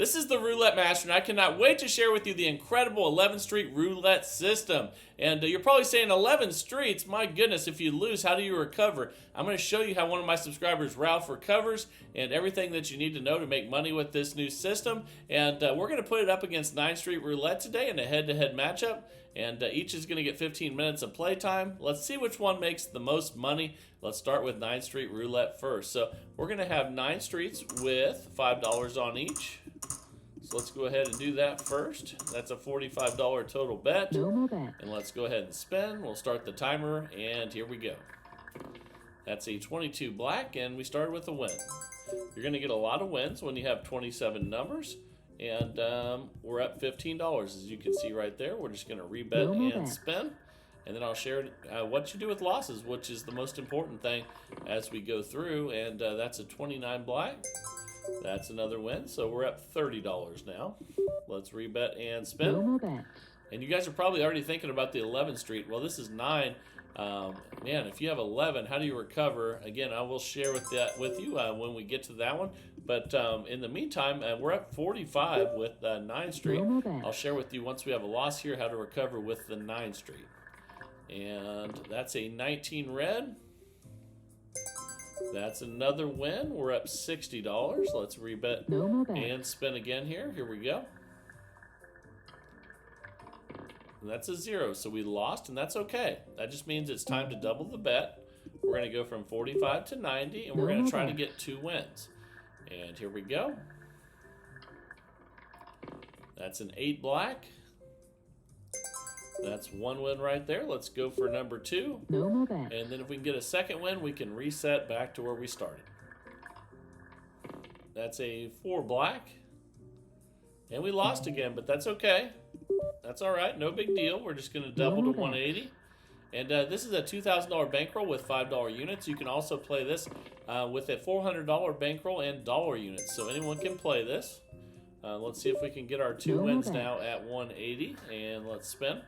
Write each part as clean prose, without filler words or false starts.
This is the Roulette Master, and I cannot wait to share with you the incredible 11th Street Roulette system. And you're probably saying 11 streets, my goodness, if you lose, how do you recover? I'm going to show you how one of my subscribers, Ralph, recovers and everything that you need to know to make money with this new system. And we're going to put it up against 9th Street Roulette today in a head-to-head matchup. And each is going to get 15 minutes of playtime. Let's see which one makes the most money. Let's start with 9th Street Roulette first. So we're going to have 9 streets with $5 on each. So let's go ahead and do that first. That's a $45 total bet. Normal bet. And let's go ahead and spin. We'll start the timer, and here we go. That's a 22 black, and we started with a win. You're going to get a lot of wins when you have 27 numbers. And we're up $15, as you can see right there. We're just going to rebet and spin. And then I'll share what you do with losses, which is the most important thing as we go through. And that's a 29 black. That's another win. So we're up $30 now. Let's rebet and spin. And you guys are probably already thinking about the 11th Street. Well, this is 9. Man, if you have 11, how do you recover? Again, I will share with you when we get to that one. But in the meantime, we're up 45 with 9th Street. I'll share with you once we have a loss here how to recover with the 9th Street. And that's a 19 red. That's another win. We're up $60. Let's rebet and spin again here. Here we go. And that's a 0, so we lost, and that's okay. That just means it's time to double the bet. We're going to go from 45 to 90, and we're going to try to get 2 wins. And here we go. That's an 8 black. That's 1 win right there. Let's go for number 2. And then if we can get a second win, we can reset back to where we started. That's a 4 black. And we lost again, but that's okay. That's all right. No big deal. We're just going to double to 180. And this is a $2,000 bankroll with $5 units. You can also play this with a $400 bankroll and dollar units. So anyone can play this. Let's see if we can get our 2 wins now at 180. And let's spin.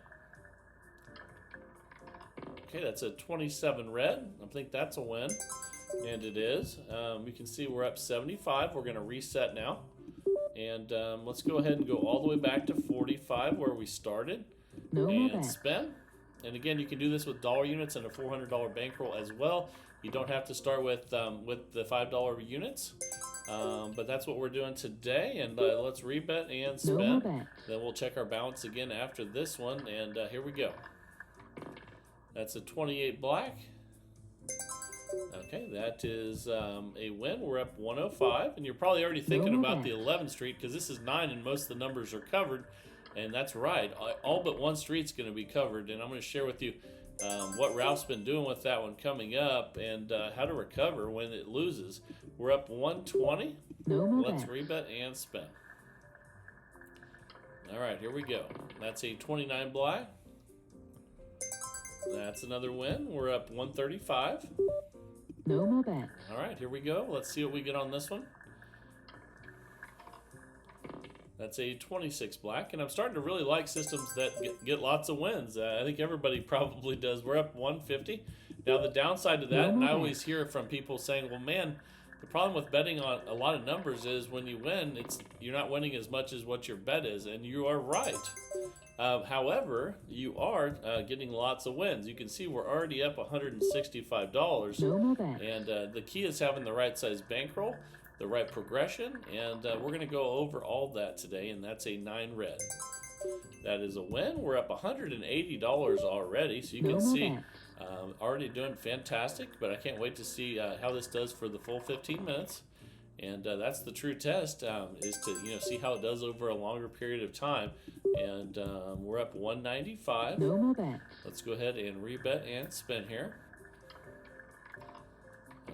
Okay, that's a 27 red. I think that's a win. And it is. You can see we're up 75. We're going to reset now. And let's go ahead and go all the way back to 45 where we started. And spin. And again, you can do this with dollar units and a $400 bankroll as well. You don't have to start with the $5 units. But that's what we're doing today. And let's rebet and spin. Then we'll check our balance again after this one. And here we go. That's a 28 black. Okay, that is a win. We're up 105. And you're probably already thinking about the 11th Street because this is 9 and most of the numbers are covered. And that's right. All but 1 street's going to be covered. And I'm going to share with you what Ralph's been doing with that one coming up and how to recover when it loses. We're up 120. Let's rebet and spin. All right, here we go. That's a 29 black. That's another win. We're up 135. All right, here we go. Let's see what we get on this one. That's a 26 black, and I'm starting to really like systems that get lots of wins. I think everybody probably does. We're up 150. Now, the downside to that, and I always hear from people saying, well, man, the problem with betting on a lot of numbers is when you win, you're not winning as much as what your bet is, and you are right. However, you are getting lots of wins. You can see we're already up $165, and the key is having the right size bankroll, the right progression, and we're going to go over all that today, and that's a 9 red. That is a win. We're up $180 already, so you can see already doing fantastic, but I can't wait to see how this does for the full 15 minutes. And that's the true test, is to see how it does over a longer period of time. And we're up 195. Let's go ahead and rebet and spin here.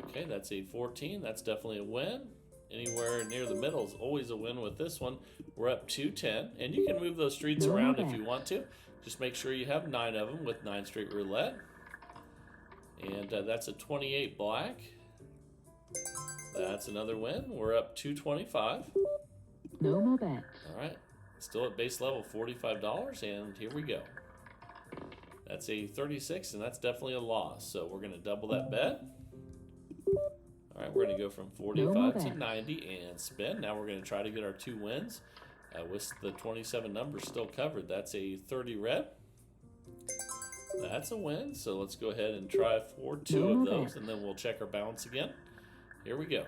Okay, that's a 14. That's definitely a win. Anywhere near the middle is always a win with this one. We're up 210. And you can move those streets around if you want to. Just make sure you have 9 of them with 9th Street Roulette. And that's a 28 black. That's another win. We're up 225. All right. Still at base level $45. And here we go. That's a 36, and that's definitely a loss. So we're going to double that bet. All right, we're going to go from 45 to 90 and spin. Now we're going to try to get our 2 wins with the 27 numbers still covered. That's a 30 red. That's a win. So let's go ahead and try for 2 of those, and then we'll check our balance again. Here we go.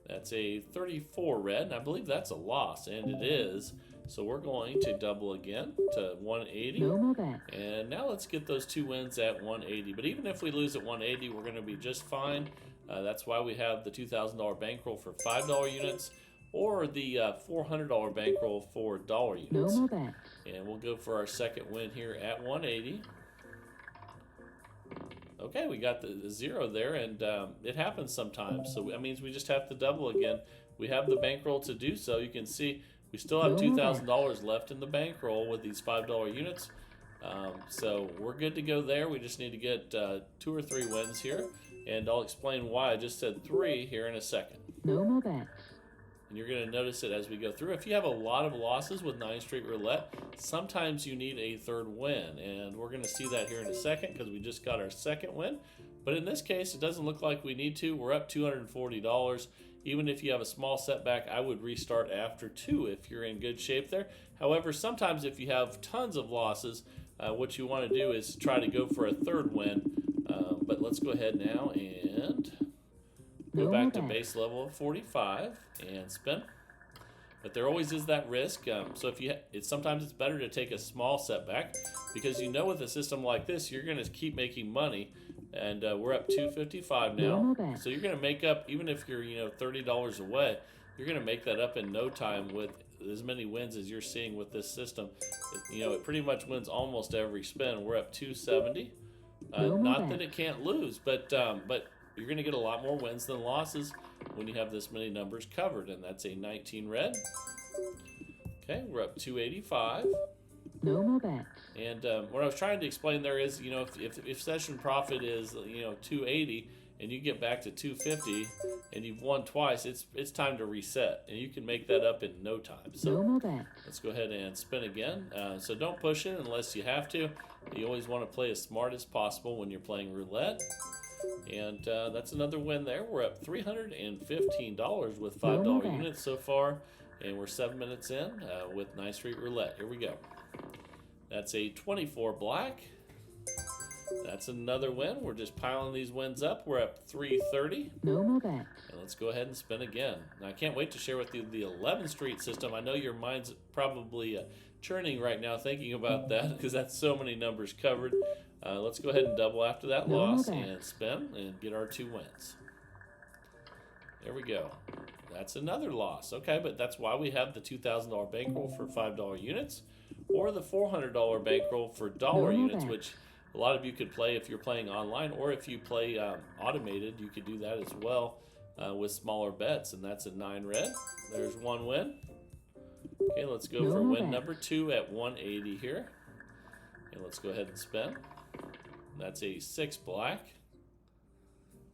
That's a 34 red, and I believe that's a loss, and it is. So we're going to double again to 180. And now let's get those 2 wins at 180. But even if we lose at 180, we're going to be just fine. That's why we have the $2,000 bankroll for $5 units, or the $400 bankroll for dollar units. And we'll go for our second win here at 180. Okay, we got the 0 there, and it happens sometimes. So that means we just have to double again. We have the bankroll to do so. You can see we still have $2,000 left in the bankroll with these $5 units. So we're good to go there. We just need to get 2 or 3 wins here. And I'll explain why I just said 3 here in a second. And you're going to notice it as we go through. If you have a lot of losses with 9th Street Roulette, sometimes you need a 3rd win. And we're going to see that here in a second because we just got our 2nd win. But in this case, it doesn't look like we need to. We're up $240. Even if you have a small setback, I would restart after 2 if you're in good shape there. However, sometimes if you have tons of losses, what you want to do is try to go for a 3rd win. But let's go ahead now and go back to base level of 45 and spin. But there always is that risk. So sometimes it's better to take a small setback, because you know with a system like this, you're going to keep making money. And we're up $255 now. So you're going to make up, even if you're $30 away, you're going to make that up in no time with as many wins as you're seeing with this system. It pretty much wins almost every spin. We're up $270. Not that it can't lose, but you're going to get a lot more wins than losses when you have this many numbers covered, and that's a 19 red. Okay, we're up $285. And what I was trying to explain there is, if session profit is, 280, and you get back to 250, and you've won twice, it's time to reset, and you can make that up in no time. So let's go ahead and spin again. So don't push it unless you have to. You always want to play as smart as possible when you're playing roulette. And that's another win there. We're up $315 with $5 units so far, and we're 7 minutes in with 9th Street Roulette. Here we go. That's a 24 black. That's another win. We're just piling these wins up. We're up $330. And let's go ahead and spin again. Now, I can't wait to share with you the 11th Street system. I know your mind's probably churning right now thinking about that, because that's so many numbers covered. Let's go ahead and double after that loss and spin and get our 2 wins. There we go. That's another loss. Okay, but that's why we have the $2,000 bankroll for $5 units, or the $400 bankroll for dollar units, which a lot of you could play if you're playing online, or if you play automated, you could do that as well with smaller bets, and that's a 9 red. There's 1 win. Okay, let's go for win number 2 at 180 here. And let's go ahead and spin. That's a 6 black.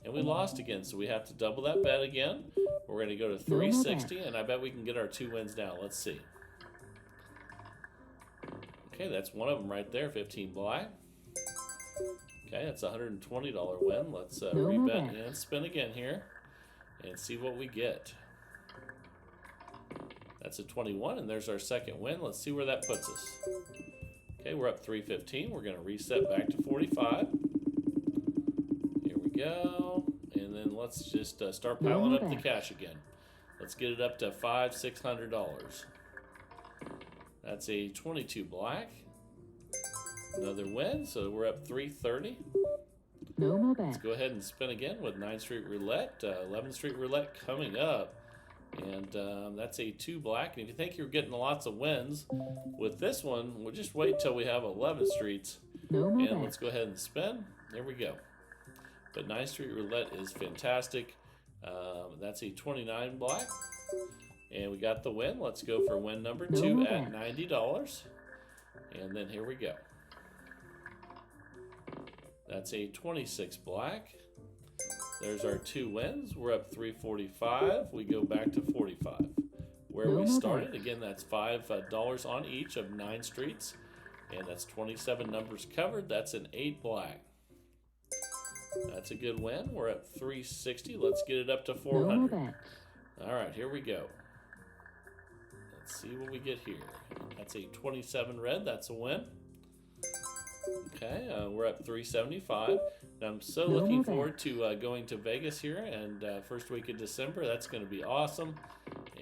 And we lost again, so we have to double that bet again. We're going to go to 360, and I bet we can get our 2 wins now. Let's see. Okay, that's one of them right there, 15 black. Okay, that's a $120 win. Let's rebet and spin again here and see what we get. That's a 21, and there's our 2nd win. Let's see where that puts us. Okay, we're up $315. We're going to reset back to 45. Here we go. And then let's just start piling up the cash again. Let's get it up to $500-600. That's a 22 black. Another win, so we're up $330. Let's go ahead and spin again with 9th Street Roulette. 11th Street Roulette coming up. And that's a 2 black. And if you think you're getting lots of wins with this one, we'll just wait till we have 11 streets. And let's go ahead and spin. There we go. But 9th Street Roulette is fantastic. That's a 29 black. And we got the win. Let's go for win number 2 at $90. And then here we go. That's a 26 black. There's our 2 wins. We're up $345. We go back to 45. Where we started, again, that's $5 on each of 9 streets. And that's 27 numbers covered. That's an 8 black. That's a good win. We're at 360. Let's get it up to 400. All right, here we go. Let's see what we get here. That's a 27 red. That's a win. Okay, we're up 375. And I'm so looking forward to going to Vegas here and first week of December. That's going to be awesome.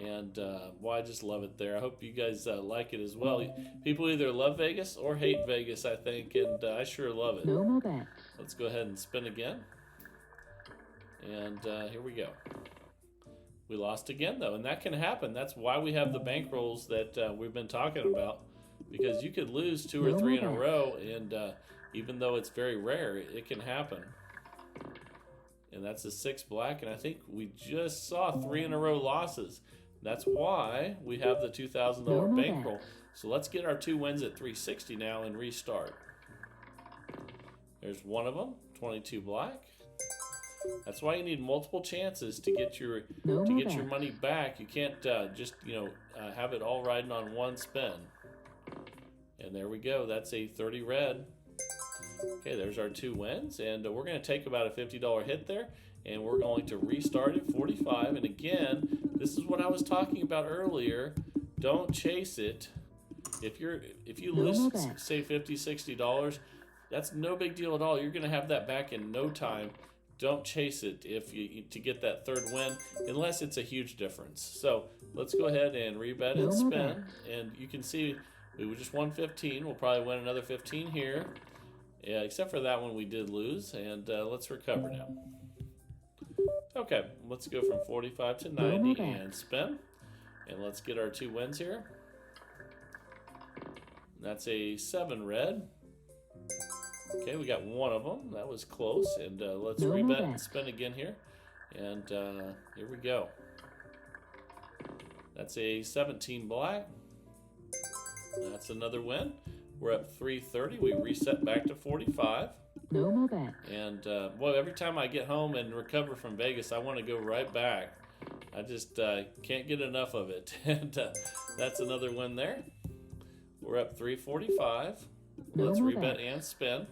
And well, I just love it there. I hope you guys like it as well. People either love Vegas or hate Vegas, I think, and I sure love it. Let's go ahead and spin again. And here we go. We lost again, though, and that can happen. That's why we have the bankrolls that we've been talking about, because you could lose 2 or 3 in a row, and even though it's very rare, it can happen. And that's a 6 black, and I think we just saw 3 in a row losses. That's why we have the $2,000 bankroll. So let's get our 2 wins at 360 now and restart. There's one of them, 22 black. That's why you need multiple chances to get your money back. You can't just have it all riding on one spin. And there we go. That's a 30 red. Okay, there's our 2 wins, and we're going to take about a $50 hit there, and we're going to restart at 45. And again, this is what I was talking about earlier. Don't chase it. If you lose say $50, $60, that's no big deal at all. You're going to have that back in no time. Don't chase it to get that 3rd win, unless it's a huge difference. So let's go ahead and rebet and spin. And you can see we just won 15. We'll probably win another 15 here. Yeah, except for that one we did lose. And let's recover now. Okay, let's go from 45 to 90 and spin. And let's get our 2 wins here. That's a 7 red. Okay, we got one of them. That was close. And let's rebet and spin again here. And here we go. That's a 17 black. That's another win. We're up 330. We reset back to 45. And well, every time I get home and recover from Vegas, I want to go right back. I just can't get enough of it. And that's another win there. We're up 345. Let's rebet and spin.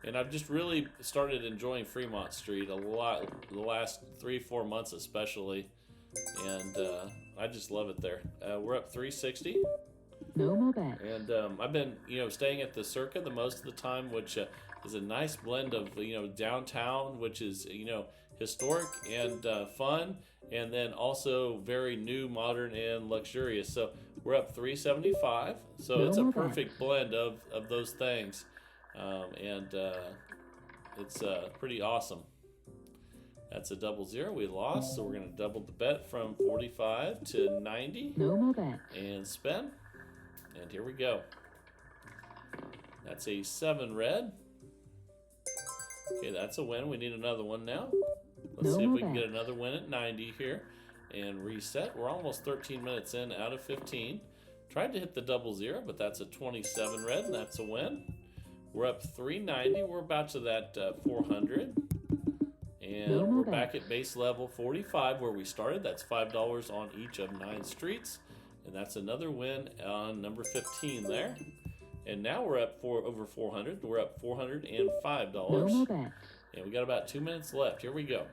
And I've just really started enjoying Fremont Street a lot the last 3-4 months especially. And I just love it there. We're up 360. And I've been, staying at the Circa the most of the time, which is a nice blend of, downtown, which is, historic and fun, and then also very new, modern, and luxurious. So we're up 375. So it's a perfect blend of those things. And it's pretty awesome. That's a 00. We lost, so we're going to double the bet from 45 to 90. And spin. And here we go. That's a 7 red. Okay, that's a win. We need another one now. Let's see if we can get another win at 90 here. And reset. We're almost 13 minutes in out of 15. Tried to hit the 00, but that's a 27 red, and that's a win. We're up 390. We're about to that 400. And we're back at base level 45 where we started. That's $5 on each of 9 streets. And that's another win on number 15 there. And now we're up over 400. We're up $405. And we got about 2 minutes left. Here we go.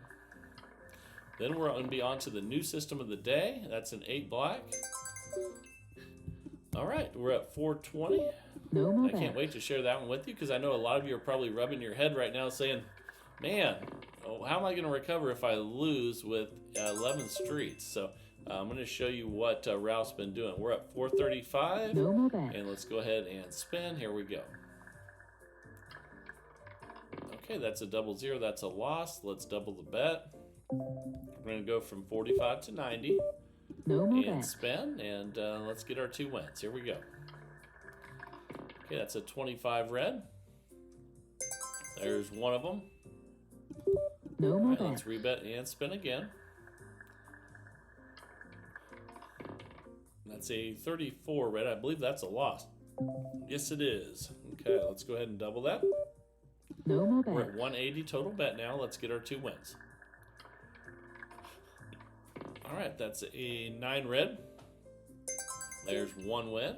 Then we're going to be on to the new system of the day. That's an 8 black. All right, we're at 420. I can't wait to share that one with you because I know a lot of you are probably rubbing your head right now saying, man, how am I going to recover if I lose with 11 streets? So I'm going to show you what Ralph's been doing. We're at 435. And let's go ahead and spin. Here we go. Okay, that's a 00. That's a loss. Let's double the bet. We're going to go from 45 to 90. And spin. And let's get our 2 wins. Here we go. Okay, that's a 25 red. There's one of them. All right, let's rebet and spin again. That's a 34 red. I believe that's a loss. Yes, it is. Okay, let's go ahead and double that. We're at 180 total bet now. Let's get our 2 wins. All right, that's a 9 red. There's 1 win.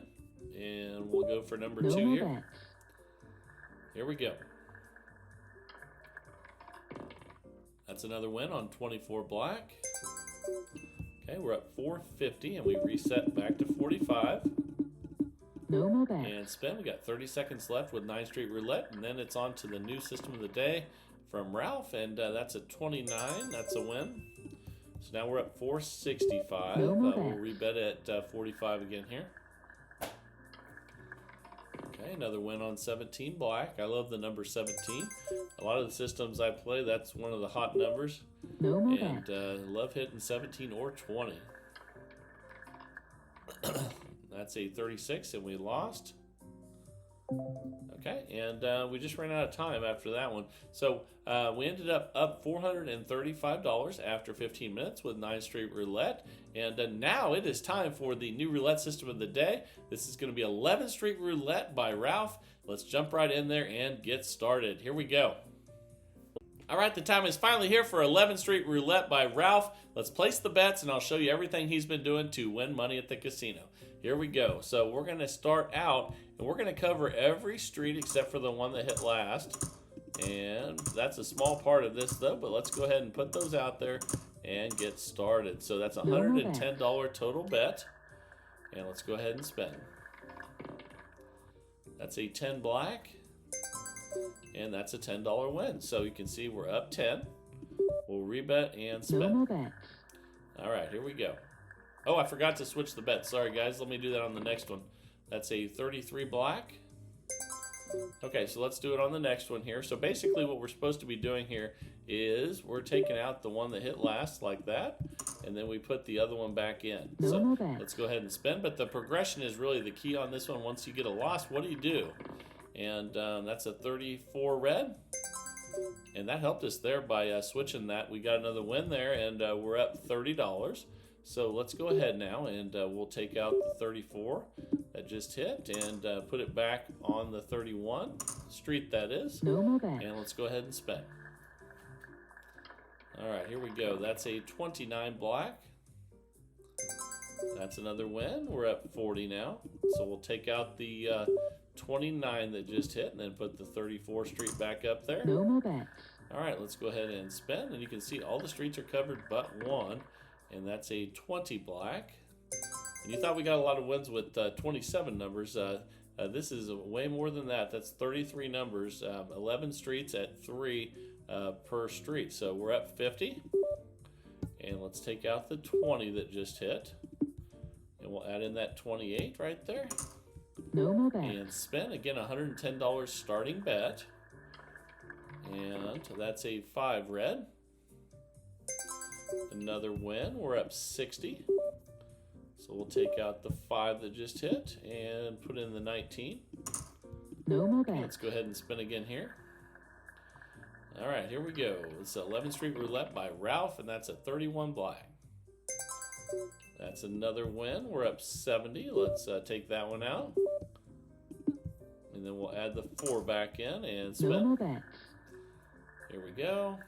And we'll go for number 2 here. Here we go. That's another win on 24 black. Okay, we're up 450 and we reset back to 45. No more bets. And spin. We got 30 seconds left with 9 Street Roulette, and then it's on to the new system of the day from Ralph, and that's a 29. That's a win. So now we're up 465. No more We'll bets. rebet at 45 again here. Okay, another win on 17 black. I love the number 17. A lot of the systems I play, that's one of the hot numbers. No more And bets. love hitting 17 or 20. That's a 36, and we lost. Okay, and we just ran out of time after that one. So we ended up $435 after 15 minutes with 9 Street Roulette. And now it is time for the new roulette system of the day. This is going to be 11 Street Roulette by Ralph. Let's jump right in there and get started. Here we go. All right, the time is finally here for 11 Street Roulette by Ralph. Let's place the bets, and I'll show you everything he's been doing to win money at the casino. Here we go. So we're going to start out, and we're going to cover every street except for the one that hit last. And that's a small part of this, though, but let's go ahead and put those out there and get started. So that's a $110 total bet. And let's go ahead and spend. That's a 10 black. And that's a $10 win. So you can see we're up 10. We'll rebet and spend. No more bets. All right, here we go. Oh, I forgot to switch the bet. Sorry, guys. Let me do that on the next one. That's a 33 black. Okay, so let's do it on the next one here. So basically what we're supposed to be doing here is we're taking out the one that hit last like that, and then we put the other one back in. No So more bets. let's go ahead and spin, but the progression is really the key on this one. Once you get a loss, what do you do? And that's a 34 red. And that helped us there by switching that. We got another win there, and we're up $30. So let's go ahead now, and we'll take out the 34 that just hit and put it back on the 31 street, that is. No more bets. And let's go ahead and spin. All right, here we go. That's a 29 black. That's another win. We're up 40 now. So we'll take out the 29 that just hit and then put the 34 street back up there. No more bets. All right, let's go ahead and spin. And you can see all the streets are covered but one. And that's a 20 black. And you thought we got a lot of wins with 27 numbers. This is way more than that. That's 33 numbers, 11 streets at 3 per street. So we're up 50. And let's take out the 20 that just hit. And we'll add in that 28 right there. No more bets. And spin. Again, $110 starting bet. And that's a 5 red. Another win. We're up 60. So we'll take out the 5 that just hit and put in the 19. No more Let's bets. go ahead and spin again here. All right, here we go. It's 11 Street Roulette by Ralph, and that's a 31 black. That's another win. We're up 70. Let's take that one out. And then we'll add the 4 back in and spin. No more bets. Here we go.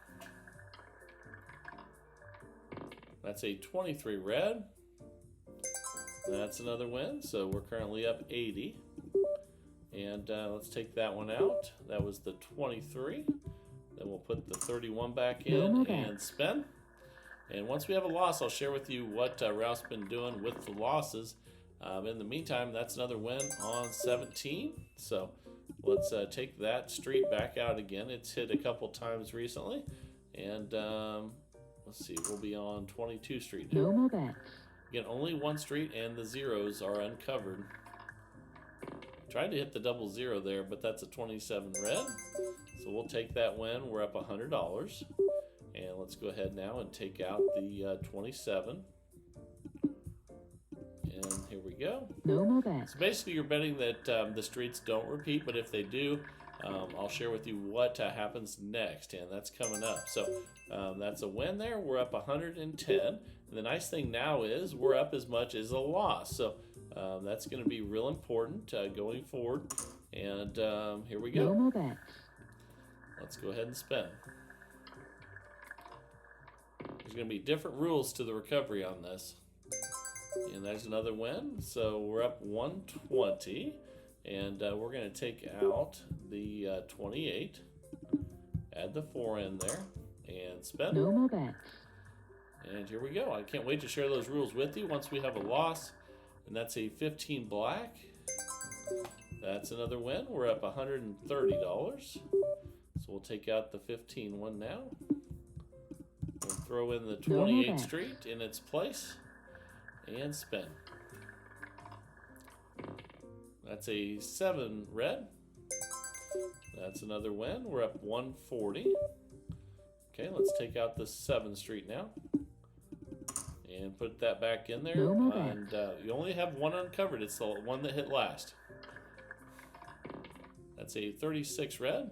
That's a 23 red. That's another win. So we're currently up 80. And let's take that one out. That was the 23. Then we'll put the 31 back in and spin. And once we have a loss, I'll share with you what Ralph's been doing with the losses. In the meantime, that's another win on 17. So let's take that street back out again. It's hit a couple times recently. And let's see, we'll be on 22 Street now. No more bets. Again, only one street and the zeros are uncovered. Tried to hit the double zero there, but that's a 27 red. So we'll take that win. We're up $100. And let's go ahead now and take out the 27. And here we go. No more bets. So basically you're betting that the streets don't repeat, but if they do, I'll share with you what happens next, and that's coming up. So that's a win there. We're up 110. And the nice thing now is we're up as much as a loss. So that's going to be real important going forward. And here we go. No more bets. Let's go ahead and spin. There's going to be different rules to the recovery on this. And there's another win. So we're up 120. And we're going to take out the 28. Add the 4 in there. and spin. No more bets. And here we go. I can't wait to share those rules with you once we have a loss. And that's a 15 black. That's another win. We're up $130. So we'll take out the 15 one now. We'll throw in the 28th Street in its place and spin. That's a 7 red. That's another win. We're up 140. Okay, let's take out the 7th Street now. And put that back in there. And you only have one uncovered. It's the one that hit last. That's a 36 red.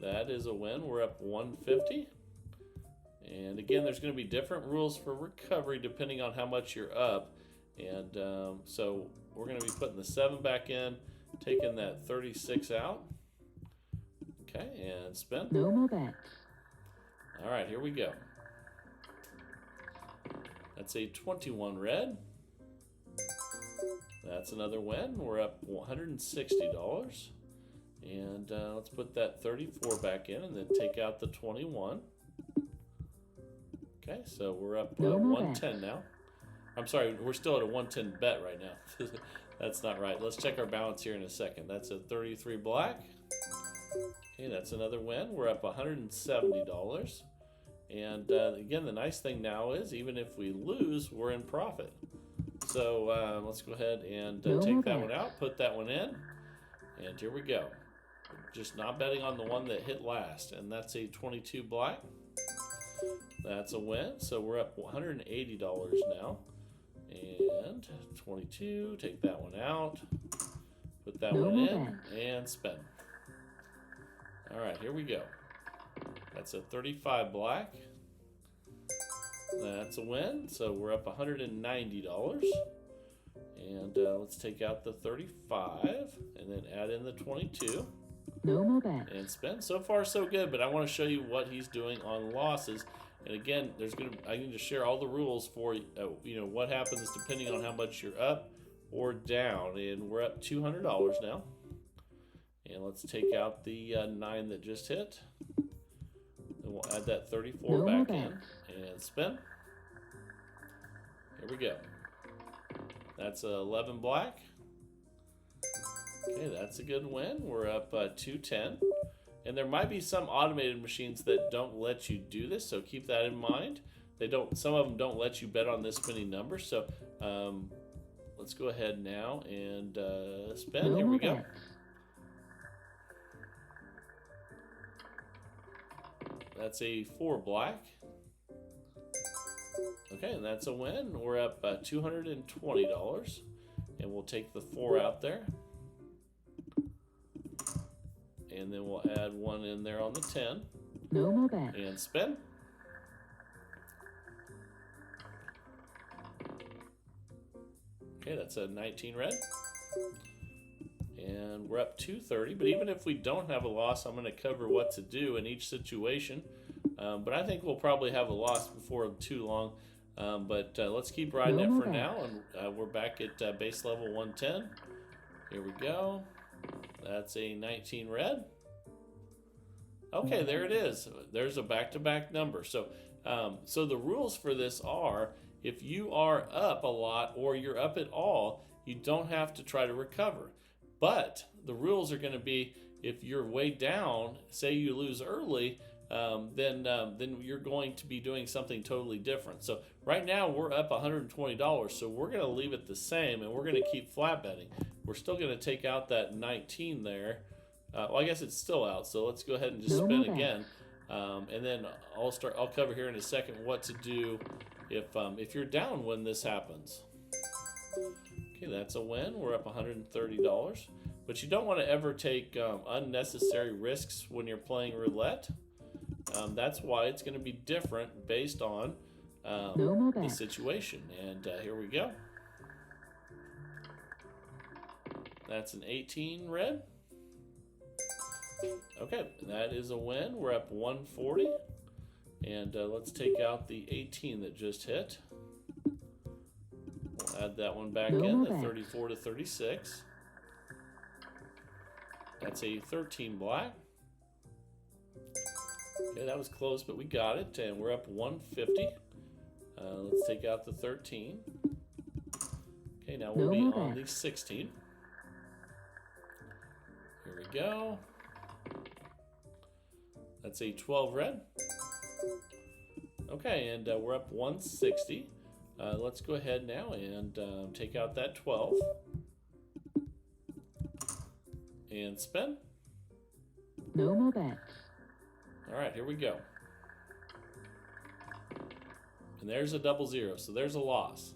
That is a win. We're up 150. And again, there's going to be different rules for recovery depending on how much you're up. And so we're going to be putting the 7 back in, taking that 36 out. Okay, and spin. No more bets. All right, here we go. That's a 21 red. That's another win. We're up $160. And let's put that 34 back in and then take out the 21. Okay, so we're up 110 now. I'm sorry, we're still at a 110 bet right now. That's not right. Let's check our balance here in a second. That's a 33 black. Okay, that's another win. We're up $170. And again, the nice thing now is even if we lose, we're in profit. So let's go ahead and take that one out, put that one in, and here we go. Just not betting on the one that hit last, and that's a 22 black. That's a win, so we're up $180 now. And 22, take that one out, put that one in, and spin. All right, here we go. That's a 35 black. That's a win, so we're up $190. And let's take out the 35 and then add in the 22. No more bets. And spin. So far, so good, but I want to show you what he's doing on losses. And again, I need to share all the rules for what happens depending on how much you're up or down. And we're up $200 now. And let's take out the 9 that just hit. And we'll add that 34 back in and spin. Here we go. That's 11 black. Okay, that's a good win. We're up 210. And there might be some automated machines that don't let you do this, so keep that in mind. Some of them don't let you bet on this many numbers. So let's go ahead now and spin. Here we go. That's a 4 black. Okay, and that's a win. We're up $220. And we'll take the 4 out there. And then we'll add 1 in there on the 10. No more bets. And spin. Okay, that's a 19 red. And we're up 230. But even if we don't have a loss, I'm going to cover what to do in each situation. But I think we'll probably have a loss before too long. But let's keep riding it for now. And we're back at base level 110. Here we go. That's a 19 red. Okay, there it is. There's a back-to-back number. So the rules for this are if you are up a lot or you're up at all, you don't have to try to recover. But the rules are going to be if you're way down, say you lose early, then you're going to be doing something totally different. So right now we're up $120, so we're going to leave it the same and we're going to keep flat betting. We're still going to take out that 19 there. Well, I guess it's still out, so let's go ahead and just spin again. And then I'll cover here in a second what to do if you're down when this happens. Okay, that's a win. We're up $130. But you don't want to ever take unnecessary risks when you're playing roulette. That's why it's going to be different based on the situation. And here we go. That's an 18 red. Okay, that is a win. We're up 140. And let's take out the 18 that just hit. We'll add that one back in, the 34 to 36. That's a 13 black. Okay, that was close, but we got it, and we're up 150. Let's take out the 13. Okay, now we'll be on the 16. Here we go. That's a 12 red. Okay, and we're up 160. Let's go ahead now and take out that 12. And spin. No more bets. All right, here we go. And there's a double zero, so there's a loss.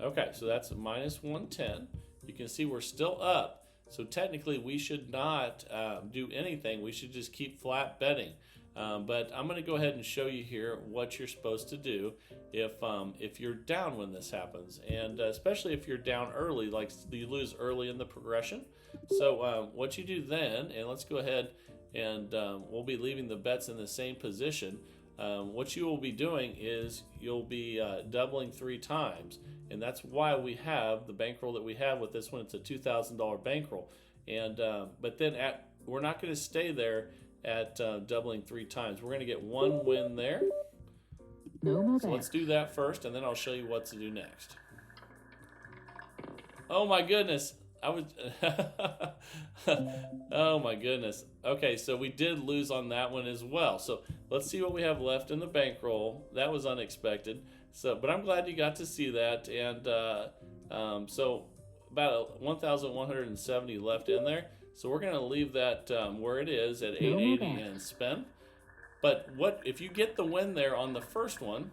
Okay, so that's a minus 110. You can see we're still up. So technically, we should not do anything. We should just keep flat betting. But I'm going to go ahead and show you here what you're supposed to do if you're down when this happens, and especially if you're down early, like you lose early in the progression. So what you do then, and let's go ahead and we'll be leaving the bets in the same position. What you will be doing is you'll be doubling 3 times, and that's why we have the bankroll that we have with this one. It's a $2,000 bankroll, and but then we're not going to stay there at doubling 3 times. We're going to get 1 win there. No more So let's bets. do that first, and then I'll show you what to do next. Oh my goodness. I was oh my goodness. Okay, so we did lose on that one as well. So let's see what we have left in the bankroll. That was unexpected. So, but I'm glad you got to see that. And so about 1,170 left in there. So we're going to leave that where it is at 880 and spin. But what if you get the win there on the first one?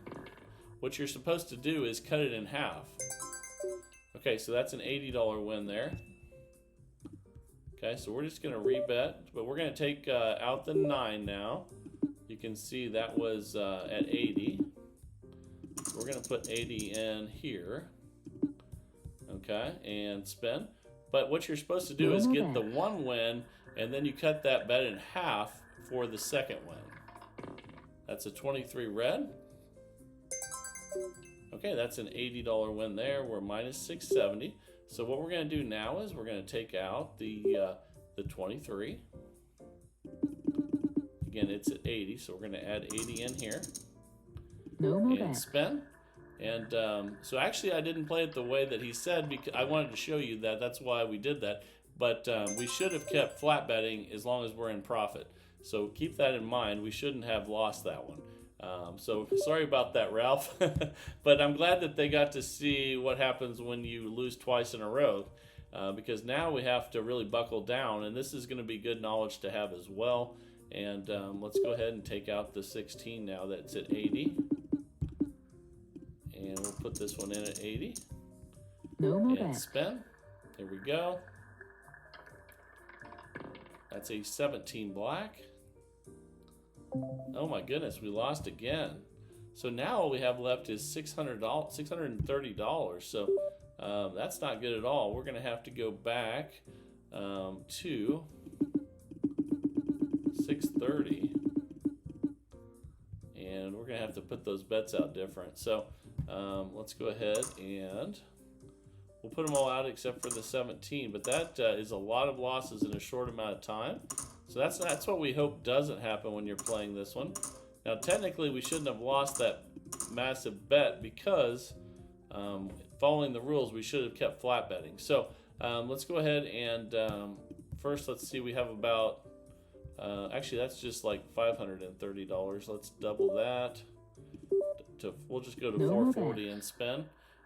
What you're supposed to do is cut it in half. Okay, so that's an $80 win there. Okay, so we're just going to rebet, but we're going to take out the 9 now. You can see that was at 80. We're going to put 80 in here. Okay, and spin. But what you're supposed to do is get the 1 win, and then you cut that bet in half for the second win. That's a 23 red. Okay, that's an $80 win there. We're minus 670. So what we're going to do now is we're going to take out the 23. Again, it's at 80, so we're going to add 80 in here. No more And bets. spin. And so actually I didn't play it the way that he said because I wanted to show you that. That's why we did that. But we should have kept flat betting as long as we're in profit. So keep that in mind. We shouldn't have lost that one. So sorry about that, Ralph. But I'm glad that they got to see what happens when you lose twice in a row. Because now we have to really buckle down. And this is going to be good knowledge to have as well. And let's go ahead and take out the 16 now. That's at 80. And we'll put this one in at 80. No more And bets. spin. There we go. That's a 17 black. Oh my goodness, we lost again. So now all we have left is $630. So that's not good at all. We're going to have to go back to 630. And we're going to have to put those bets out different. So let's go ahead and we'll put them all out except for the 17. But that is a lot of losses in a short amount of time. So that's what we hope doesn't happen when you're playing this one. Now technically we shouldn't have lost that massive bet because following the rules we should have kept flat betting. So let's go ahead and first let's see, we have about actually that's just like $530. Let's double that. We'll just go to 440 and spin.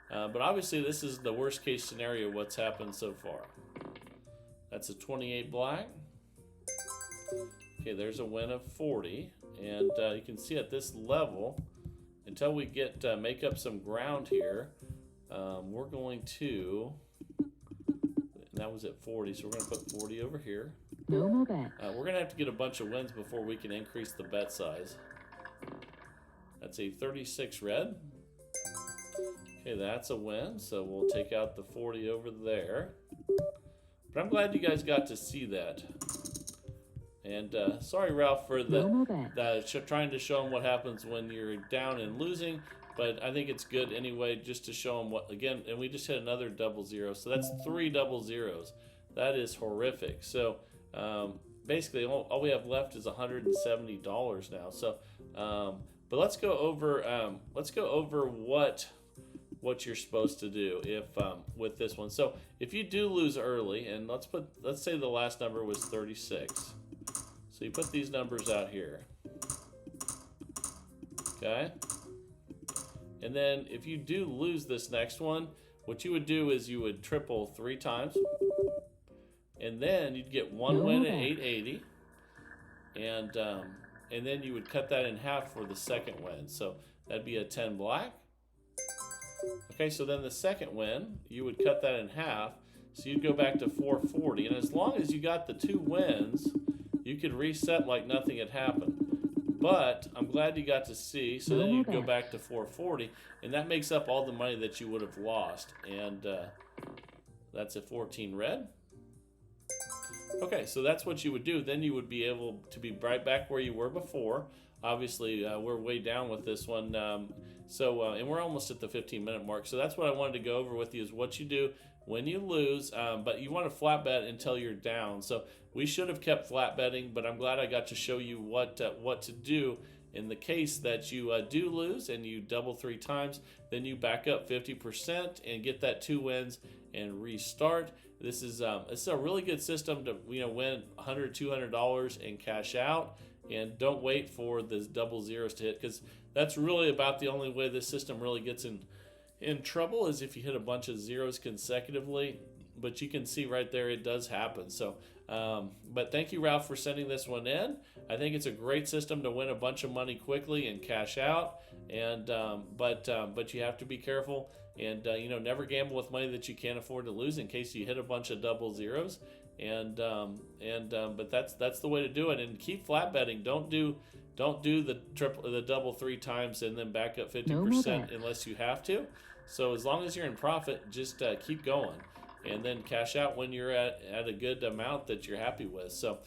But obviously this is the worst case scenario what's happened so far. That's a 28 black. Okay, there's a win of 40, and you can see at this level, until we get make up some ground here, we're going to. And that was at 40, so we're going to put 40 over here. No more bets. We're going to have to get a bunch of wins before we can increase the bet size. That's a 36 red. Okay, that's a win, so we'll take out the 40 over there. But I'm glad you guys got to see that. And sorry, Ralph, for trying to show them what happens when you're down and losing. But I think it's good anyway, just to show them what, again, and we just hit another double zero. So that's 3 double zeros. That is horrific. So basically all we have left is $170 now. So, but let's go over what you're supposed to do if with this one. So if you do lose early, and let's say the last number was 36. So you put these numbers out here. Okay? And then if you do lose this next one, what you would do is you would triple 3 times. And then you'd get one win at 880. And then you would cut that in half for the second win. So that'd be a 10 black. Okay, so then the second win, you would cut that in half. So you'd go back to 440. And as long as you got the 2 wins, you could reset like nothing had happened. But I'm glad you got to see. So then you'd go back to 440. And that makes up all the money that you would have lost. And that's a 14 red. Okay, so that's what you would do. Then you would be able to be right back where you were before. Obviously, we're way down with this one. And we're almost at the 15-minute mark. So that's what I wanted to go over with you is what you do when you lose. But you want to flat bet until you're down. So we should have kept flat betting, but I'm glad I got to show you what to do in the case that you do lose and you double 3 times. Then you back up 50% and get that 2 wins and restart. This is it's a really good system to win $100, $200 and cash out. And don't wait for the double zeros to hit, because that's really about the only way this system really gets in trouble is if you hit a bunch of zeros consecutively. But you can see right there it does happen. So, but thank you, Ralph, for sending this one in. I think it's a great system to win a bunch of money quickly and cash out. And but you have to be careful and never gamble with money that you can't afford to lose in case you hit a bunch of double zeros. But that's the way to do it. And keep flat betting. Don't do the double 3 times and then back up 50% unless you have to. So as long as you're in profit, just keep going, and then cash out when you're at a good amount that you're happy with. So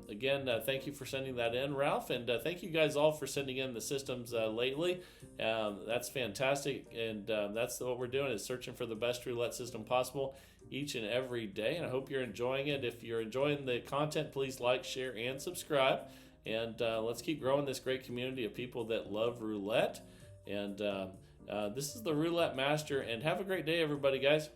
again, thank you for sending that in, Ralph, and thank you guys all for sending in the systems lately. That's fantastic, and that's what we're doing is searching for the best roulette system possible each and every day, and I hope you're enjoying it. If you're enjoying the content, please like, share, and subscribe, and let's keep growing this great community of people that love roulette. And this is the Roulette Master, and have a great day, everybody, guys.